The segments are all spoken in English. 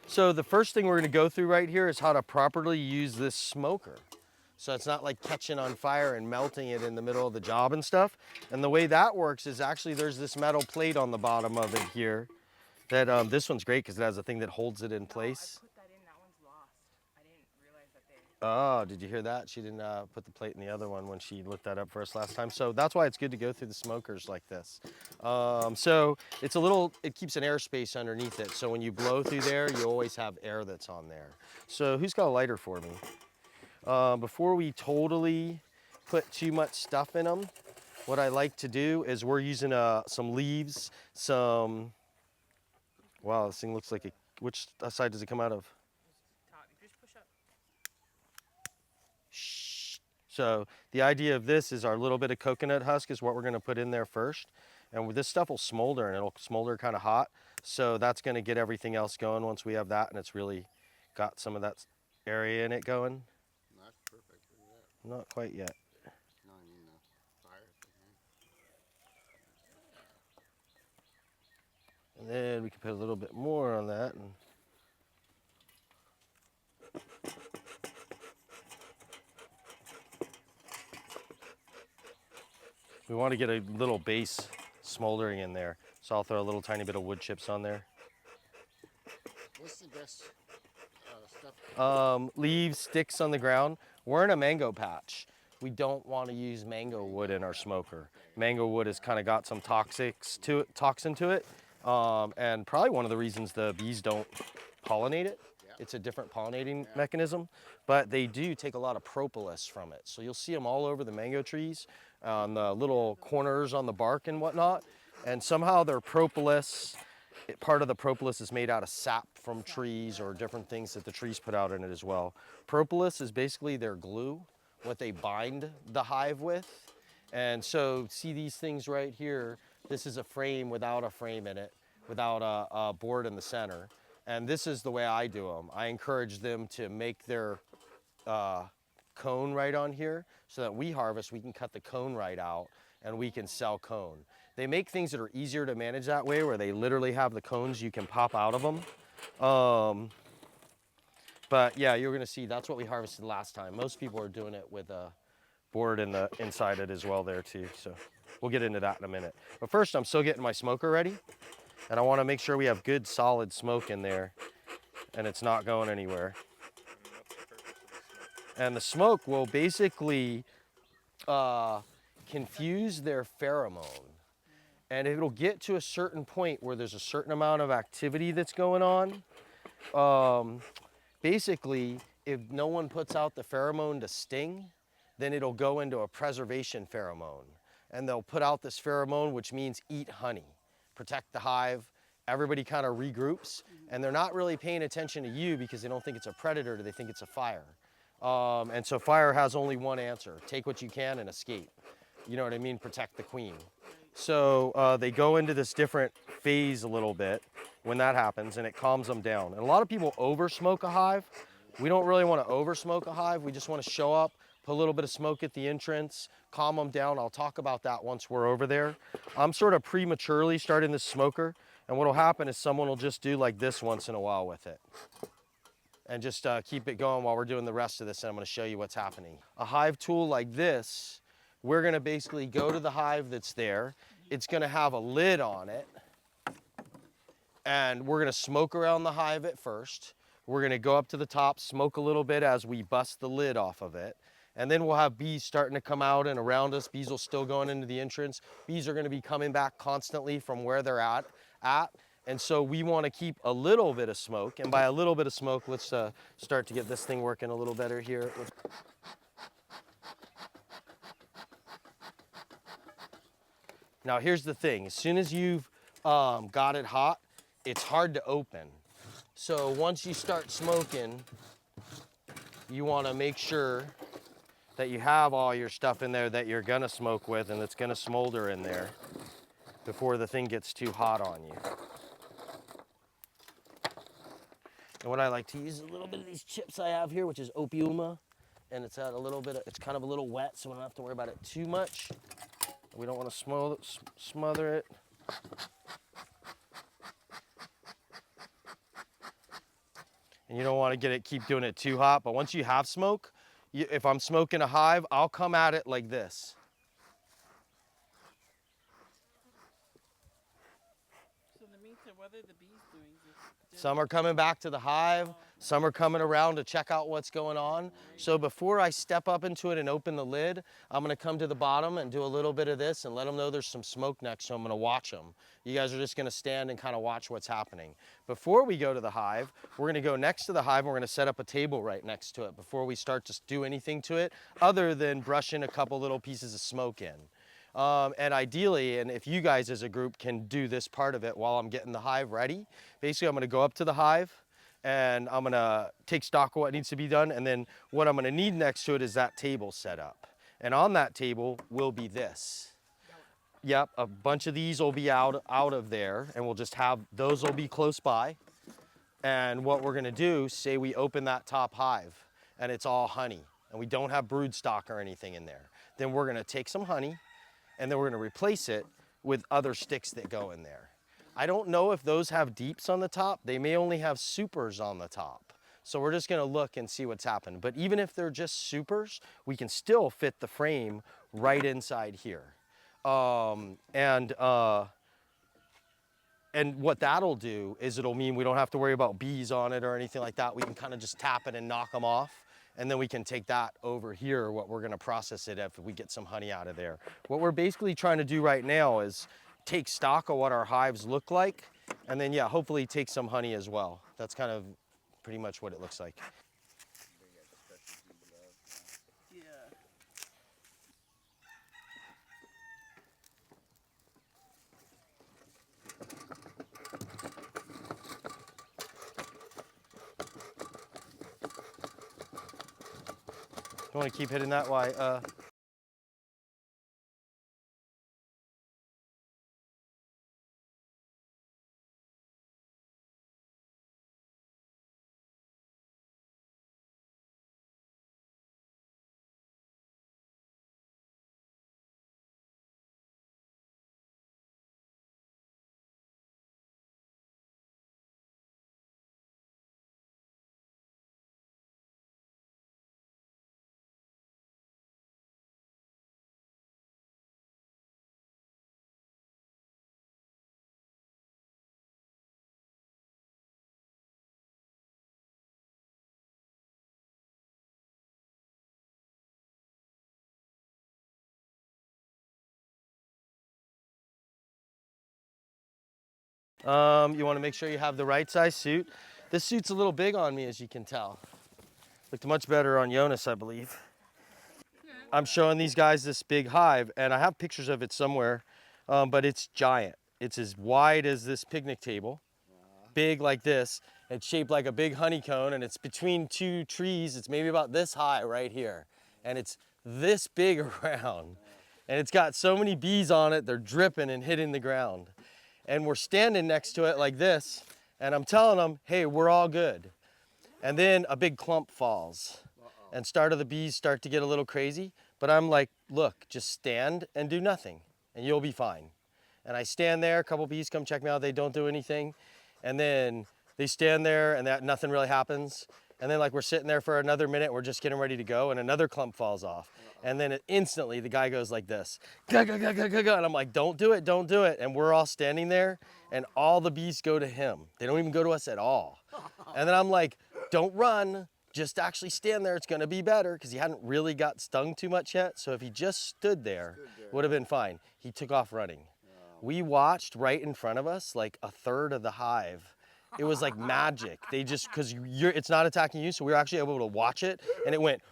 So the first thing we're gonna go through right here is how to properly use this smoker. So it's not like catching on fire and melting it in the middle of the job and stuff. And the way that works is actually there's this metal plate on the bottom of it here that this one's great because it has a thing that holds it in place. I put that in. That one's lost. I didn't realize that they. Oh, did you hear that? She didn't put the plate in the other one when she looked that up for us last time. So that's why it's good to go through the smokers like this. So it's a little, it keeps an airspace underneath it. So when you blow through there, you always have air that's on there. So who's got a lighter for me? Before we totally put too much stuff in them, what I like to do is we're using some leaves, wow, this thing looks like which side does it come out of? Top. You just push up. Shh. So the idea of this is our little bit of coconut husk is what we're gonna put in there first. And this stuff will smolder and it'll smolder kind of hot. So that's gonna get everything else going once we have that and it's really got some of that area in it going. That's perfect. Look at that. Not quite yet. No, I mean the fire thing. And then we can put a little bit more on that. And we want to get a little base smoldering in there. So I'll throw a little tiny bit of wood chips on there. What's the best stuff? Leaves, sticks on the ground. We're in a mango patch. We don't want to use mango wood in our smoker. Mango wood has kind of got some toxin to it. And probably one of the reasons the bees don't pollinate it. It's a different pollinating mechanism, but they do take a lot of propolis from it. So you'll see them all over the mango trees, on the little corners on the bark and whatnot. And somehow their propolis, part of the propolis is made out of sap from trees or different things that the trees put out in it as well. Propolis is basically their glue, what they bind the hive with. And so see these things right here, this is a frame without a frame in it, without a board in the center. And this is the way I do them. I encourage them to make their cone right on here so that we harvest, we can cut the cone right out and we can sell cone. They make things that are easier to manage that way where they literally have the cones you can pop out of them. But yeah, you're gonna see that's what we harvested last time. Most people are doing it with a board inside it as well there too. So we'll get into that in a minute. But first I'm still getting my smoker ready. And I wanna make sure we have good solid smoke in there and it's not going anywhere. And the smoke will basically confuse their pheromone. And it'll get to a certain point where there's a certain amount of activity that's going on. Basically, if no one puts out the pheromone to sting, then it'll go into a preservation pheromone. And they'll put out this pheromone, which means eat honey, protect the hive. Everybody kind of regroups, and they're not really paying attention to you because they don't think it's a predator, they think it's a fire. And so fire has only one answer: take what you can and escape. You know what I mean? Protect the queen. So they go into this different phase a little bit when that happens, and it calms them down. And a lot of people over smoke a hive. We don't really want to over smoke a hive. We just want to show up, put a little bit of smoke at the entrance, calm them down. I'll talk about that once we're over there. I'm sort of prematurely starting this smoker, and what'll happen is someone will just do like this once in a while with it. And just keep it going while we're doing the rest of this, and I'm gonna show you what's happening. A hive tool like this, we're gonna basically go to the hive that's there. It's gonna have a lid on it, and we're gonna smoke around the hive at first. We're gonna go up to the top, smoke a little bit as we bust the lid off of it. And then we'll have bees starting to come out and around us. Bees will still going into the entrance. Bees are gonna be coming back constantly from where they're at. And so we want to keep a little bit of smoke. And by a little bit of smoke, let's start to get this thing working a little better here. Now here's the thing. As soon as you've got it hot, it's hard to open. So once you start smoking, you want to make sure that you have all your stuff in there that you're going to smoke with and that's going to smolder in there before the thing gets too hot on you. And what I like to use is a little bit of these chips I have here, which is opiuma, and it's at a little bit, it's kind of a little wet, so we don't have to worry about it too much. We don't want to smother it. and you don't want to keep doing it too hot. But once you have smoke, if I'm smoking a hive, I'll come at it like this. So that means that what are the bees doing? Just Some are coming back to the hive. Some are coming around to check out what's going on. So before I step up into it and open the lid, I'm gonna come to the bottom and do a little bit of this and let them know there's some smoke next to them. I'm gonna watch them. You guys are just gonna stand and kind of watch what's happening. Before we go to the hive, we're gonna go next to the hive and we're gonna set up a table right next to it before we start to do anything to it other than brushing a couple little pieces of smoke in. And ideally, and if you guys as a group can do this part of it while I'm getting the hive ready, basically I'm gonna go up to the hive and I'm gonna take stock of what needs to be done, and then what I'm gonna need next to it is that table set up. And on that table will be this. Yep, a bunch of these will be out of there, and we'll just have, those will be close by. And what we're gonna do, say we open that top hive and it's all honey, and we don't have brood stock or anything in there, then we're gonna take some honey and then we're gonna replace it with other sticks that go in there. I don't know if those have deeps on the top. They may only have supers on the top. So we're just gonna look and see what's happened. But even if they're just supers, we can still fit the frame right inside here. And what that'll do is it'll mean we don't have to worry about bees on it or anything like that. We can kind of just tap it and knock them off. And then we can take that over here, what we're gonna process it if we get some honey out of there. What we're basically trying to do right now is take stock of what our hives look like, and then yeah, hopefully take some honey as well. That's kind of pretty much what it looks like. yeah. You wanna keep hitting that? Why? You wanna make sure you have the right size suit. This suit's a little big on me, as you can tell. Looked much better on Jonas, I believe. I'm showing these guys this big hive, and I have pictures of it somewhere, but it's giant. It's as wide as this picnic table, big like this. It's shaped like a big honeycomb, and it's between two trees. It's maybe about this high right here, and it's this big around. And it's got so many bees on it, they're dripping and hitting the ground. And we're standing next to it like this, and I'm telling them, hey, we're all good. And then a big clump falls. And the bees start to get a little crazy, but I'm like, look, just stand and do nothing, and you'll be fine. And I stand there, a couple bees come check me out, they don't do anything, and then they stand there and nothing really happens. And then like we're sitting there for another minute, we're just getting ready to go, and another clump falls off. And then instantly the guy goes like this, ga, ga, ga, ga, ga, ga. And I'm like, don't do it, don't do it. And we're all standing there, and all the bees go to him. They don't even go to us at all. And then I'm like, don't run, just actually stand there, it's gonna be better, because he hadn't really got stung too much yet. So if he just stood there, would have been fine. He took off running. We watched right in front of us, like a third of the hive. It was like magic. They just, because it's not attacking you, so we were actually able to watch it, and it went,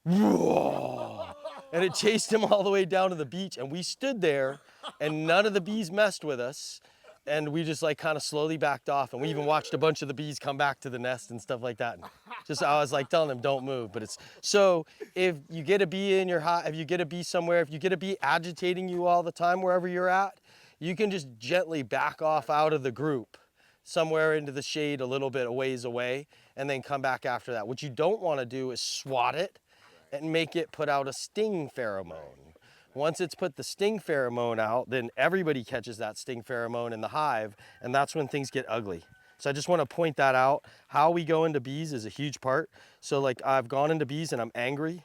whoa, and it chased him all the way down to the beach, and we stood there, and none of the bees messed with us, and we just like kind of slowly backed off, and we even watched a bunch of the bees come back to the nest and stuff like that. And just I was like telling them, don't move. But it's so if you get a bee in your hive, if you get a bee somewhere, if you get a bee agitating you all the time wherever you're at, you can just gently back off out of the group somewhere into the shade a little bit a ways away, and then come back after that. What you don't want to do is swat it and make it put out a sting pheromone. Once it's put the sting pheromone out, then everybody catches that sting pheromone in the hive, and that's when things get ugly. So I just want to point that out. How we go into bees is a huge part. So like I've gone into bees and I'm angry,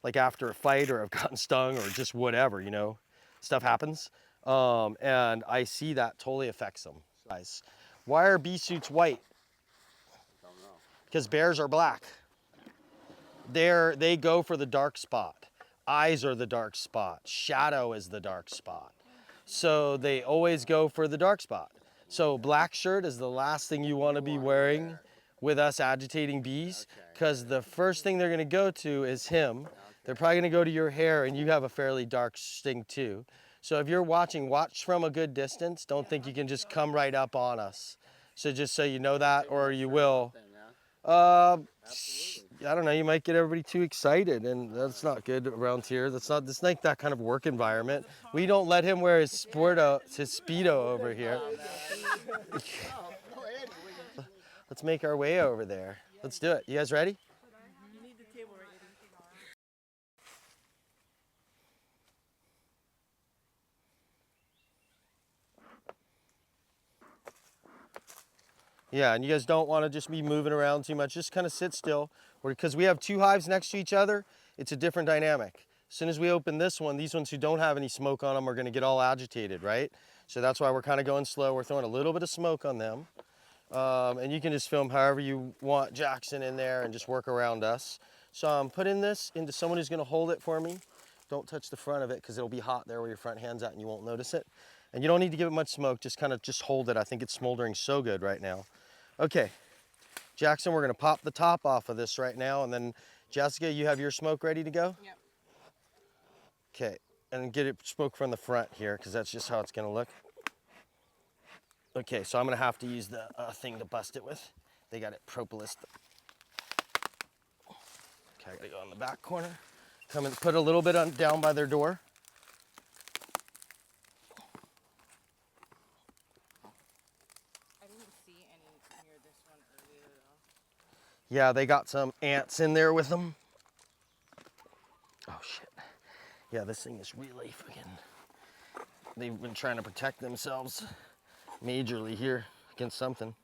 like after a fight or I've gotten stung or just whatever, you know, stuff happens. And I see that totally affects them. Guys, why are bee suits white? Don't know. Because bears are black. They go for the dark spot. Eyes are the dark spot. Shadow is the dark spot. So they always go for the dark spot. So black shirt is the last thing you want to be wearing with us agitating bees, because the first thing they're going to go to is him. They're probably going to go to your hair, and you have a fairly dark sting too. So if you're watching, watch from a good distance. Don't think you can just come right up on us. So just so you know that, or you will. I don't know. You might get everybody too excited, and that's not good around here. That's like that kind of work environment. We don't let him wear his speedo over here. Let's make our way over there. Let's do it. You guys ready? You need the table, right, Eddie? Yeah, and you guys don't want to just be moving around too much. Just kind of sit still, because we have two hives next to each other. It's a different dynamic. As soon as we open this one, these ones who don't have any smoke on them are going to get all agitated, right? So that's why we're kind of going slow. We're throwing a little bit of smoke on them. And you can just film however you want Jackson in there and just work around us. So I'm putting this into someone who's going to hold it for me. Don't touch the front of it because it'll be hot there where your front hand's at and you won't notice it. And you don't need to give it much smoke, just kind of just hold it. I think it's smoldering so good right now. Okay, Jackson, we're going to pop the top off of this right now, and then Jessica, you have your smoke ready to go? Yep. Okay, and get it smoke from the front here, because that's just how it's going to look. Okay, so I'm going to have to use the thing to bust it with. They got it propolis. Okay, I got to go in the back corner. Come and put a little bit down by their door. I didn't see any near this one earlier though. Yeah, they got some ants in there with them. Oh shit. Yeah, this thing is really freaking. They've been trying to protect themselves majorly here against something.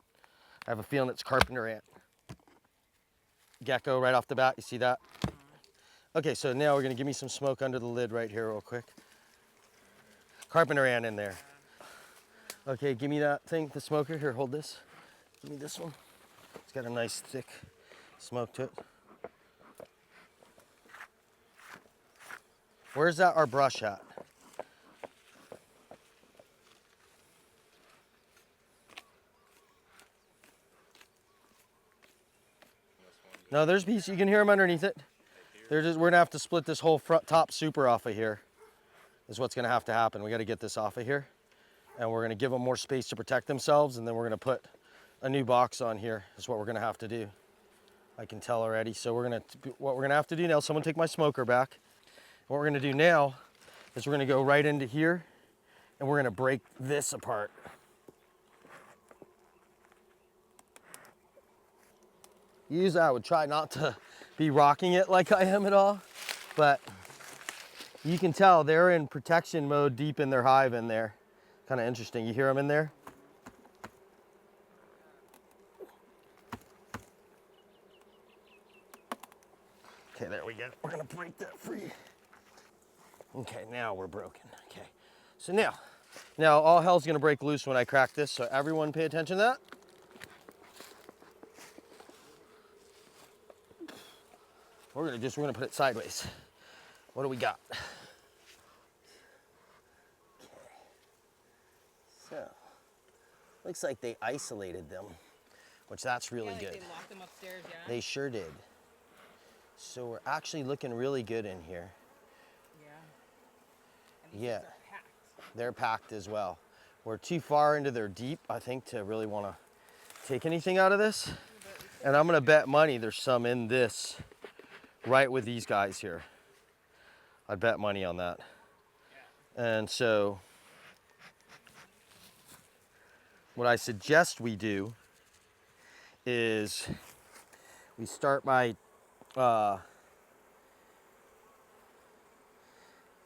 I have a feeling it's carpenter ant. Gecko right off the bat, you see that? Okay, so now we're gonna give me some smoke under the lid right here real quick. Carpenter ant in there. Okay, give me that thing, the smoker. Here, hold this. Give me this one. It's got a nice thick smoke to it. Where's our brush at? No, there's bees. You can hear them underneath it. We're gonna have to split this whole front top super off of here. Is what's gonna have to happen. We got to get this off of here, and we're gonna give them more space to protect themselves, and then we're gonna put a new box on here. Is what we're gonna have to do. I can tell already. So what we're gonna have to do now. Someone take my smoker back. What we're gonna do now is we're gonna go right into here, and we're gonna break this apart. Usually I would try not to be rocking it like I am at all, but you can tell they're in protection mode deep in their hive in there. Kind of interesting. You hear them in there? Okay, there we go. We're gonna break that free. Okay, now we're broken. Okay, so now all hell's gonna break loose when I crack this, so everyone pay attention to that. We're gonna put it sideways. What do we got? Okay. So, looks like they isolated them, which that's really Yeah, good. They locked them upstairs, yeah. They sure did. So we're actually looking really good in here. Yeah. And these Yeah. things are packed. They're packed as well. We're too far into their deep, I think, to really want to take anything out of this. And I'm gonna bet money there's some in this, right with these guys here. I'd bet money on that. And so what I suggest we do is we start by,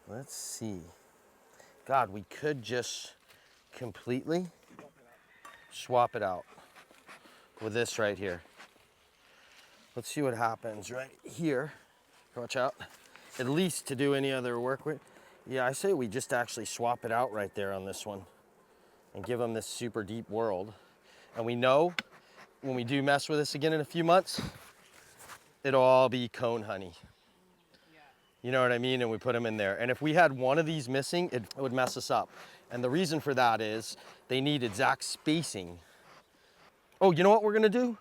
let's see. God, we could just completely swap it out. with this right here. Let's see what happens right here. Watch out. At least to do any other work with. Yeah, I say we just actually swap it out right there on this one and give them this super deep world. And we know when we do mess with this again in a few months, it'll all be cone honey. Yeah. You know what I mean? And we put them in there. And if we had one of these missing, it would mess us up. And the reason for that is they need exact spacing. Oh, you know what we're gonna do?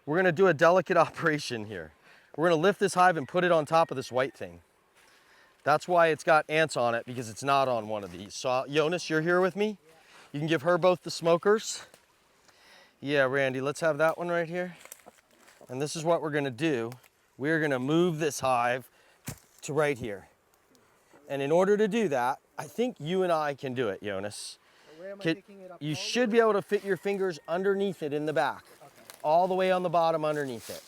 We're gonna do a delicate operation here. We're gonna lift this hive and put it on top of this white thing. That's why it's got ants on it, because it's not on one of these. So Jonas, you're here with me? You can give her both the smokers. Yeah, Randy, let's have that one right here. And this is what we're gonna do. We're gonna move this hive to right here. And in order to do that, I think you and I can do it, Jonas. Where am I Can- picking it up? You all the should way? be able to fit your fingers underneath it in the back, all the way on the bottom underneath it.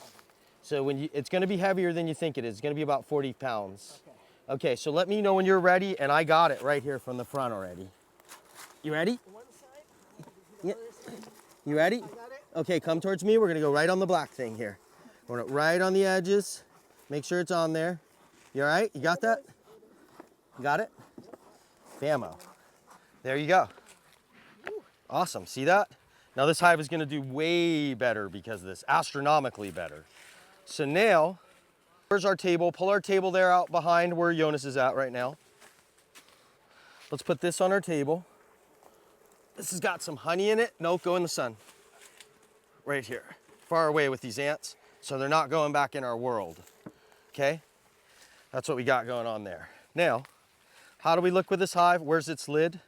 So when you, it's gonna be heavier than you think it is. It's gonna be about 40 pounds. Okay, so let me know when you're ready, and I got it right here from the front already. You ready? One side, Yeah. the other side. You ready? I got it. Okay, come towards me. We're gonna go right on the black thing here. We're gonna right on the edges. Make sure it's on there. You all right? You got that? You got it? Bammo. There you go. Awesome, see that? Now this hive is gonna do way better because of this, astronomically better. So now, where's our table? Pull our table there out behind where Jonas is at right now. Let's put this on our table. This has got some honey in it. Nope, go in the sun. Right here, far away with these ants, so they're not going back in our world, okay? That's what we got going on there. Now, how do we look with this hive? Where's its lid?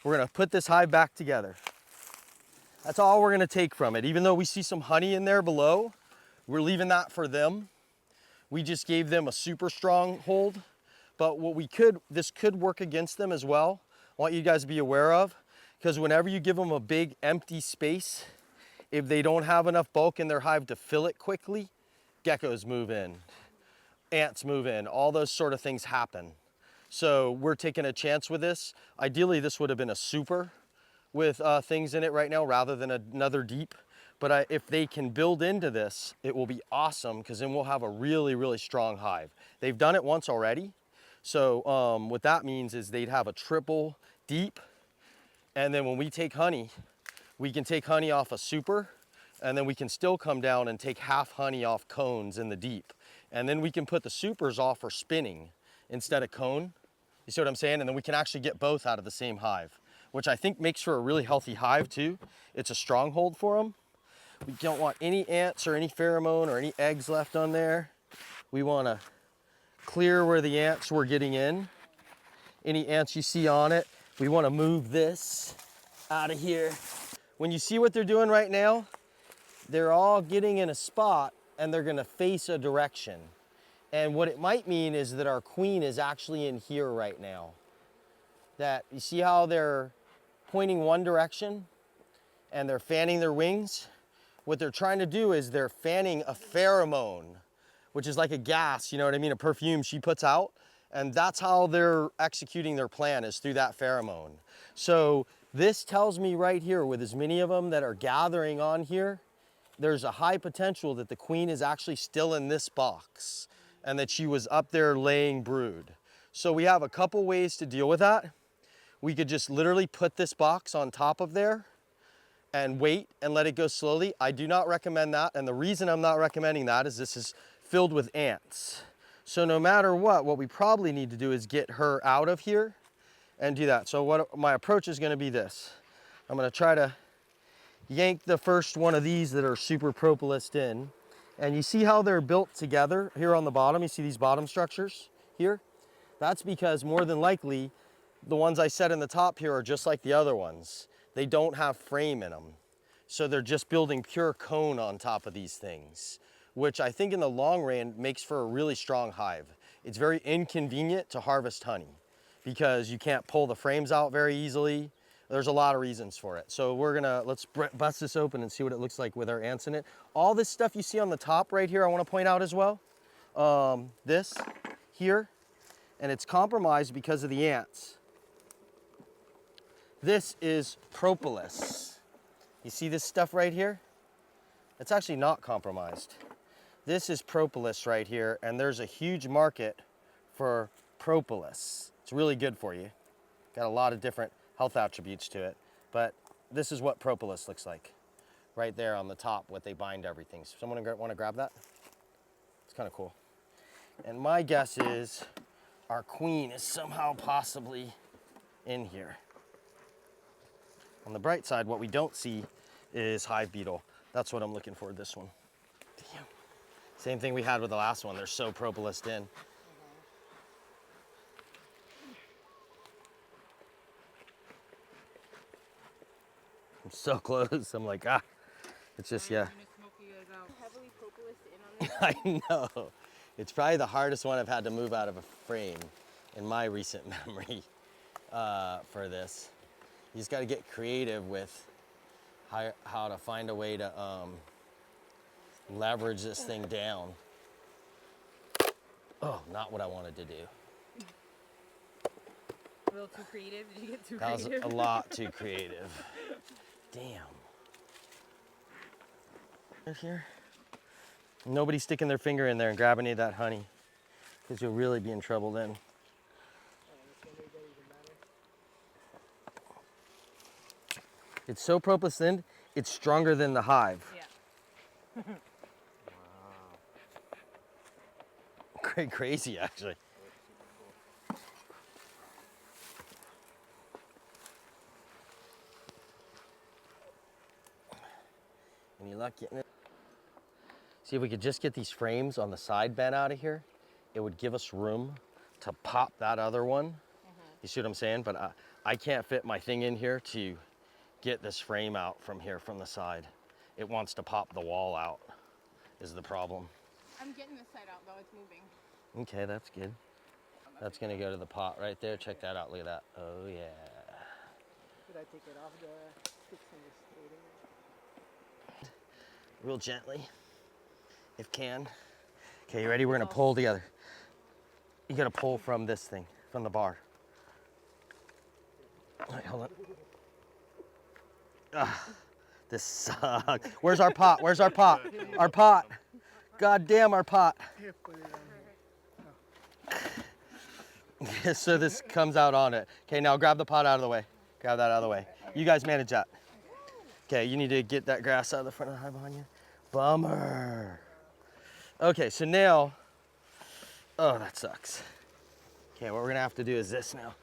We're gonna put this hive back together. That's all we're gonna take from it. Even though we see some honey in there below, we're leaving that for them. We just gave them a super strong hold, but this could work against them as well. I want you guys to be aware of, because whenever you give them a big empty space, if they don't have enough bulk in their hive to fill it quickly, geckos move in, ants move in, all those sort of things happen. So we're taking a chance with this. Ideally, this would have been a super with things in it right now rather than another deep. But if they can build into this, it will be awesome, because then we'll have a really, really strong hive. They've done it once already. So what that means is they'd have a triple deep. And then when we take honey, we can take honey off a super, and then we can still come down and take half honey off cones in the deep. And then we can put the supers off for spinning instead of cone. You see what I'm saying? And then we can actually get both out of the same hive, which I think makes for a really healthy hive too. It's a stronghold for them. We don't want any ants or any pheromone or any eggs left on there. We want to clear where the ants were getting in. Any ants you see on it, we want to move this out of here. When you see what they're doing right now, they're all getting in a spot and they're going to face a direction. And what it might mean is that our queen is actually in here right now. That you see how they're pointing one direction and they're fanning their wings? What they're trying to do is they're fanning a pheromone, which is like a gas, you know what I mean, a perfume she puts out. And that's how they're executing their plan, is through that pheromone. So this tells me right here, with as many of them that are gathering on here, there's a high potential that the queen is actually still in this box and that she was up there laying brood. So we have a couple ways to deal with that. We could just literally put this box on top of there and wait and let it go slowly. I do not recommend that. And the reason I'm not recommending that is this is filled with ants. So no matter what we probably need to do is get her out of here and do that. So what my approach is gonna be this. I'm gonna try to yank the first one of these that are super propolised in. And you see how they're built together here on the bottom? You see these bottom structures here? That's because more than likely, the ones I set in the top here are just like the other ones. They don't have frame in them. So they're just building pure cone on top of these things, which I think in the long run makes for a really strong hive. It's very inconvenient to harvest honey because you can't pull the frames out very easily. There's a lot of reasons for it. So let's bust this open and see what it looks like with our ants in it. All this stuff you see on the top right here, I wanna point out as well. This here, and it's compromised because of the ants. This is propolis. You see this stuff right here? It's actually not compromised. This is propolis right here, and there's a huge market for propolis. It's really good for you. Got a lot of different health attributes to it, but this is what propolis looks like. Right there on the top, what they bind everything. So someone want to grab that? It's kind of cool. And my guess is our queen is somehow possibly in here. On the bright side, what we don't see is hive beetle. That's what I'm looking for, this one. Damn. Same thing we had with the last one. They're so propolised in. I'm so close. I'm like, ah. It's just, yeah. Smoke you guys out. Heavily propolis in on this. I know. It's probably the hardest one I've had to move out of a frame in my recent memory for this. You just got to get creative with how to find a way to leverage this thing down. Oh, not what I wanted to do. A little too creative? Did you get too That was creative? a lot too creative. Damn. Right here. Nobody sticking their finger in there and grabbing any of that honey, because you'll really be in trouble then. It's so propolis thin, it's stronger than the hive. Yeah. Crazy, actually. Any luck getting it? See if we could just get these frames on the side bent out of here. It would give us room to pop that other one. You see what I'm saying? But I can't fit my thing in here to get this frame out from here from the side. It wants to pop the wall out, is the problem. I'm getting this side out though, it's moving. Okay, that's good. That's gonna go to the pot right there. Check that out, look at that. Oh yeah. Could I take it off the sticks in this later? Real gently, if can. Okay, you ready? We're gonna pull together. You gotta pull from this thing, from the bar. All right, hold on. Ah, this sucks. Where's our pot? Where's our pot? Our pot. God damn our pot. Here, put it on here. So this comes out on it. Okay, now grab the pot out of the way. Grab that out of the way. You guys manage that. Okay, you need to get that grass out of the front of the hive behind you. Bummer. Okay, so now, oh, that sucks. Okay, what we're gonna have to do is this now.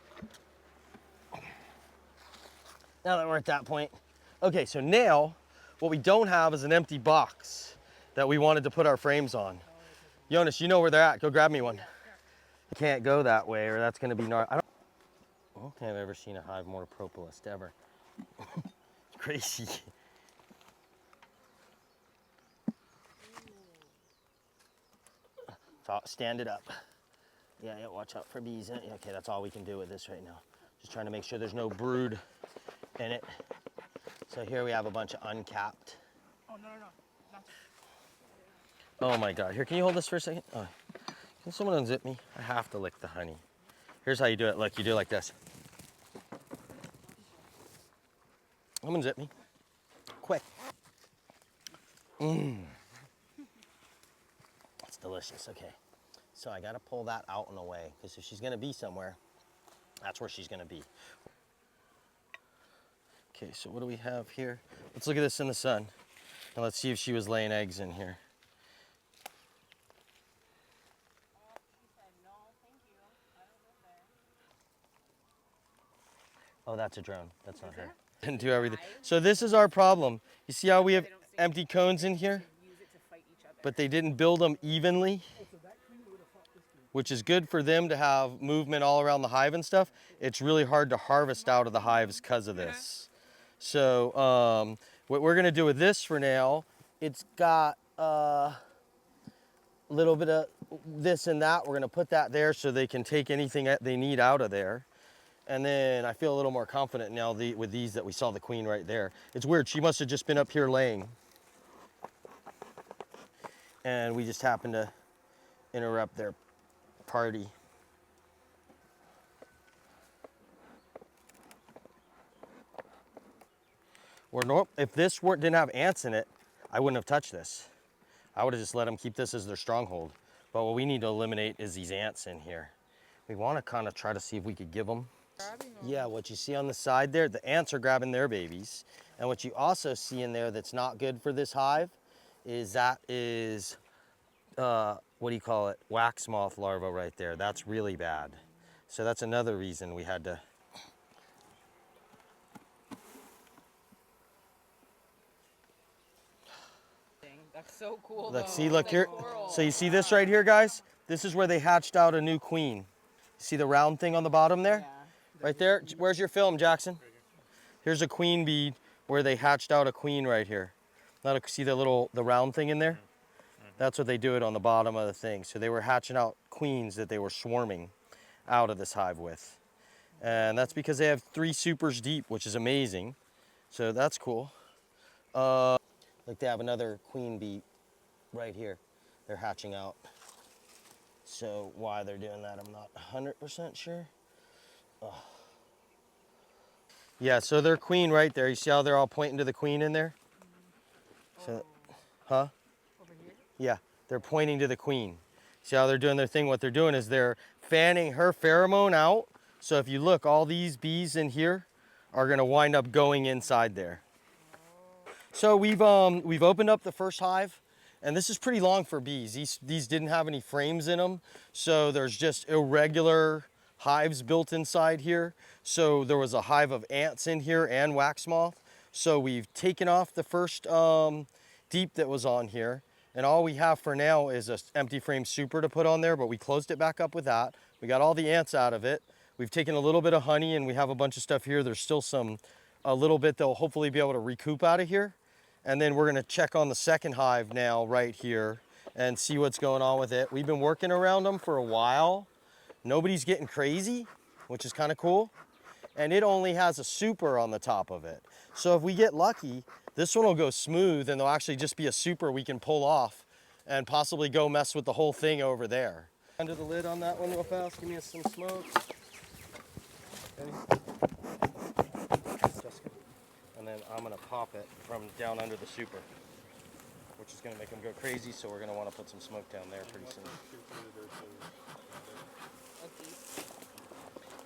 Now that we're at that point. Okay, so now, what we don't have is an empty box that we wanted to put our frames on. Jonas, you know where they're at. Go grab me one. You can't go that way or that's gonna be I don't think I've ever seen a hive more propolis ever. It's crazy. Stand it up. Yeah, watch out for bees in it. Okay, that's all we can do with this right now. Just trying to make sure there's no brood in it. So here we have a bunch of uncapped. Oh, no. Oh my God, here, can you hold this for a second? Oh. Can someone unzip me? I have to lick the honey. Here's how you do it. Look, you do it like this. Come unzip me. Quick. It's delicious, okay. So I gotta pull that out and away, because if she's gonna be somewhere, that's where she's gonna be. Okay, so what do we have here? Let's look at this in the sun, and let's see if she was laying eggs in here. Oh, that's a drone. That's not her. Didn't do everything. So this is our problem. You see how we have empty cones in here? But they didn't build them evenly, which is good for them to have movement all around the hive and stuff. It's really hard to harvest out of the hives because of this. So what we're gonna do with this for now, it's got a little bit of this and that. We're gonna put that there so they can take anything that they need out of there. And then I feel a little more confident now with these that we saw the queen right there. It's weird, she must have just been up here laying. And we just happened to interrupt their party. If this didn't have ants in it, I wouldn't have touched this. I would have just let them keep this as their stronghold. But what we need to eliminate is these ants in here. We want to kind of try to see if we could give them. Yeah, what you see on the side there, the ants are grabbing their babies. And what you also see in there that's not good for this hive is what do you call it? Wax moth larva right there. That's really bad. So that's another reason we had to. That's so cool. Look, though. see, It's look like here. coral. So you see this right here, guys? This is where they hatched out a new queen. See the round thing on the bottom there? Yeah. Right there. Where's your film, Jackson? Here's a queen bee where they hatched out a queen right here. See the round thing in there? That's what they do it on the bottom of the thing. So they were hatching out queens that they were swarming out of this hive with. And that's because they have 3 supers deep, which is amazing. So that's cool. Like they have another queen bee right here. They're hatching out. So why they're doing that, I'm not 100% sure. Oh. Yeah, so their queen right there. You see how they're all pointing to the queen in there? So, huh? Over here? Yeah, they're pointing to the queen. See how they're doing their thing? What they're doing is they're fanning her pheromone out. So if you look, all these bees in here are gonna wind up going inside there. So we've opened up the first hive, and this is pretty long for bees. These didn't have any frames in them, so there's just irregular hives built inside here. So there was a hive of ants in here and wax moth. So we've taken off the first deep that was on here, and all we have for now is an empty frame super to put on there, but we closed it back up with that. We got all the ants out of it. We've taken a little bit of honey, and we have a bunch of stuff here. There's still a little bit they'll hopefully be able to recoup out of here. And then we're gonna check on the second hive now right here and see what's going on with it. We've been working around them for a while. Nobody's getting crazy, which is kind of cool. And it only has a super on the top of it. So if we get lucky, this one will go smooth and there'll actually just be a super we can pull off and possibly go mess with the whole thing over there. Under the lid on that one real fast, give me some smoke. Ready? Jessica. And then I'm gonna pop it from down under the super, which is gonna make them go crazy, so we're gonna wanna put some smoke down there pretty soon.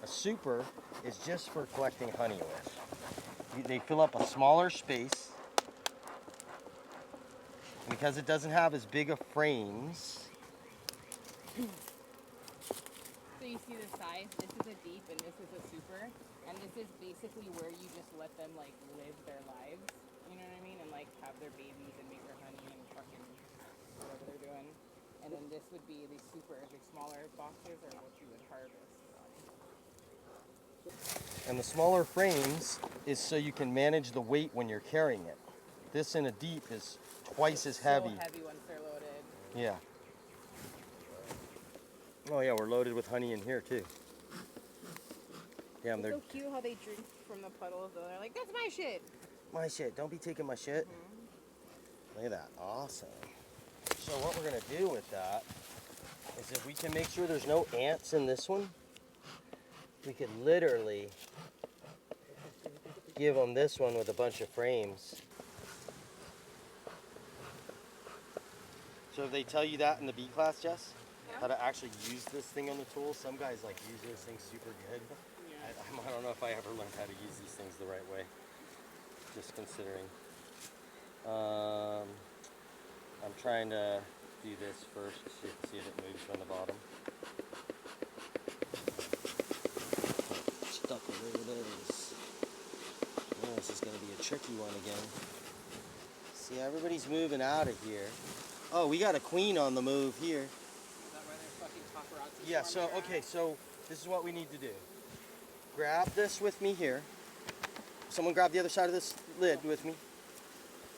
A super is just for collecting honey with. They fill up a smaller space. And because it doesn't have as big of frames. So you see the size? This is a deep and this is a super. And this is basically where you just let them like live their lives. You know what I mean? And like have their babies and make their honey and fucking whatever they're doing. And then this would be the super, the smaller boxes are what you would harvest. And the smaller frames is so you can manage the weight when you're carrying it. This in a deep is twice as heavy. So heavy once they're loaded. Yeah. Oh yeah, we're loaded with honey in here too. Damn, It's so cute how they drink from the puddles though. They're like, that's my shit. my shit. Don't be taking my shit. Look at that. Awesome. So what we're gonna do with that is if we can make sure there's no ants in this one, we could literally give them this one with a bunch of frames. So if they tell you that in the B class, Jess, how to actually use this thing on the tool, some guys like use those things super good. I don't know if I ever learned how to use these things the right way, just considering. I'm trying to do this first, see if it moves from the bottom. Stuck with it is. Oh, this is gonna be a tricky one again. See, everybody's moving out of here. Oh, we got a queen on the move here. Is that why they're fucking paparazzi? Yeah, so, okay, so this is what we need to do. Grab this with me here. Someone grab the other side of this lid with me.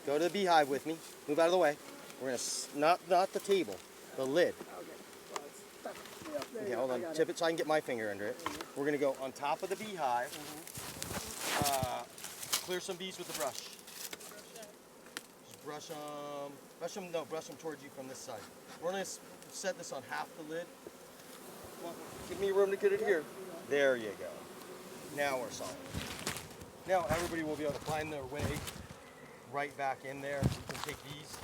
Go to the beehive with me. Move out of the way. We're gonna, not the table, the lid. Okay, hold on, tip it so I can get my finger under it. We're gonna go on top of the beehive. Clear some bees with the brush. Just brush them towards you from this side. We're gonna set this on half the lid. Come on, give me room to get it here. There you go. Now we're solid. Now everybody will be able to find their way right back in there. You can take these,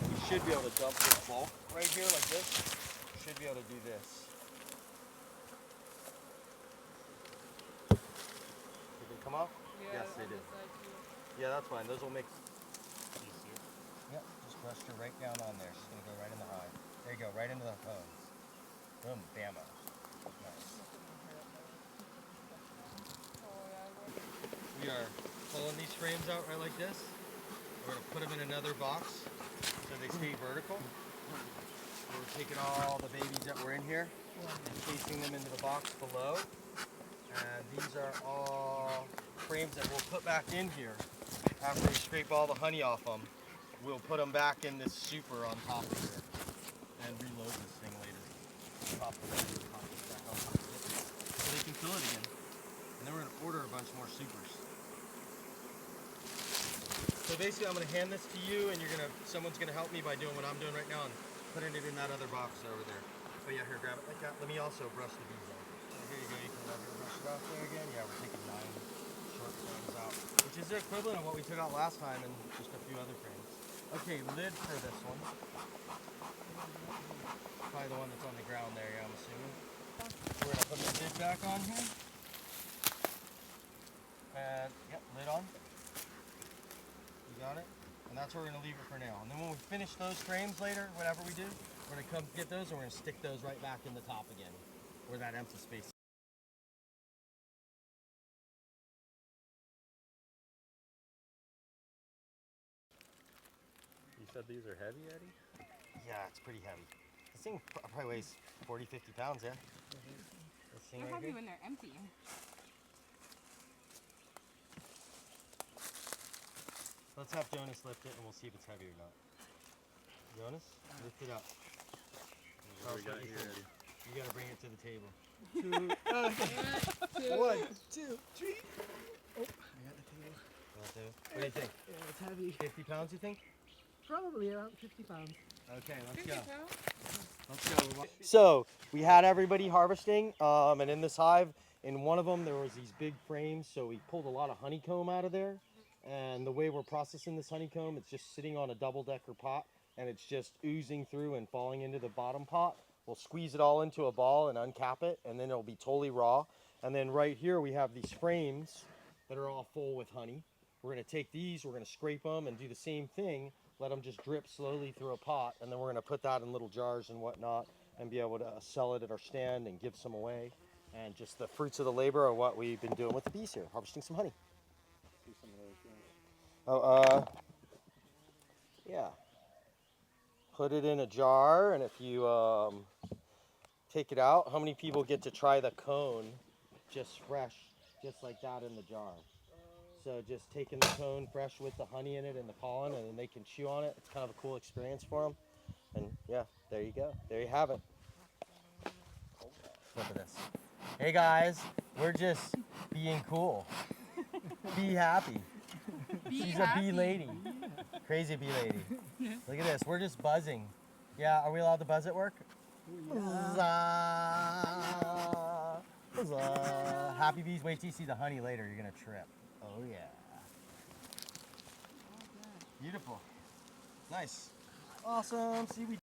and we should be able to dump this bulk right here like this. Should be able to do this. Did they come off? Yeah, Yes, they on did. this side too. Yeah, that's fine. Those will make easier. Yep, just brushed her right down on there. She's gonna go right in the eye. There you go, right into the hose. Boom, bammo. Nice. Oh yeah, I would. We are pulling these frames out right like this. We're gonna put them in another box so they stay vertical. We're taking all the babies that were in here and placing them into the box below. And these are all frames that we'll put back in here after we scrape all the honey off them. We'll put them back in this super on top of here and reload this thing later. Pop it back on top of it so they can fill it again. And then we're gonna order a bunch more supers. So basically I'm gonna hand this to you and someone's gonna help me by doing what I'm doing right now and putting it in that other box over there. But yeah, here, grab it like that. Let me also brush the bees off. So here you go, you can let her brush it off there again. Yeah, we're taking 9 short frames out, which is the equivalent of what we took out last time and just a few other frames. Okay, lid for this one. Probably the one that's on the ground there, yeah, I'm assuming. We're gonna put the lid back on here. And, yep, lid on. You got it? And that's where we're gonna leave it for now. And then when we finish those frames later, whatever we do, we're gonna come get those and we're gonna stick those right back in the top again, where that empty space is. You said these are heavy, Eddie? Yeah, it's pretty heavy. This thing probably weighs 40, 50 pounds, yeah? This thing They're right heavy here. when they're empty. Let's have Jonas lift it and we'll see if it's heavy or not. Jonas, lift it up. What do we got here, Eddie? You gotta bring it to the table. 1, 2, 3. Oh, I got the table. What do you think? Yeah, it's heavy. 50 pounds, you think? Probably around 50 pounds. Okay, let's 50 go. pounds? Let's go. So we had everybody harvesting, and in this hive, in one of them there was these big frames, so we pulled a lot of honeycomb out of there. And the way we're processing this honeycomb, it's just sitting on a double-decker pot, and it's just oozing through and falling into the bottom pot. We'll squeeze it all into a ball and uncap it, and then it'll be totally raw. And then right here we have these frames that are all full with honey. We're gonna take these, we're gonna scrape them and do the same thing, let them just drip slowly through a pot, and then we're gonna put that in little jars and whatnot and be able to sell it at our stand and give some away. And just the fruits of the labor are what we've been doing with the bees here, harvesting some honey. See some of those guys. Oh, yeah. Put it in a jar, and if you take it out, how many people get to try the cone just fresh, just like that in the jar? So just taking the cone fresh with the honey in it and the pollen, and then they can chew on it. It's kind of a cool experience for them. And yeah, there you go. There you have it. Look at this. Hey guys, we're just being cool. Be happy. She's a bee lady. Crazy bee lady. Look at this. We're just buzzing. Yeah, are we allowed to buzz at work? Huzzah. Huzzah. Happy bees. Wait till you see the honey later. You're going to trip. Oh, yeah. Beautiful. Nice. Awesome. See, we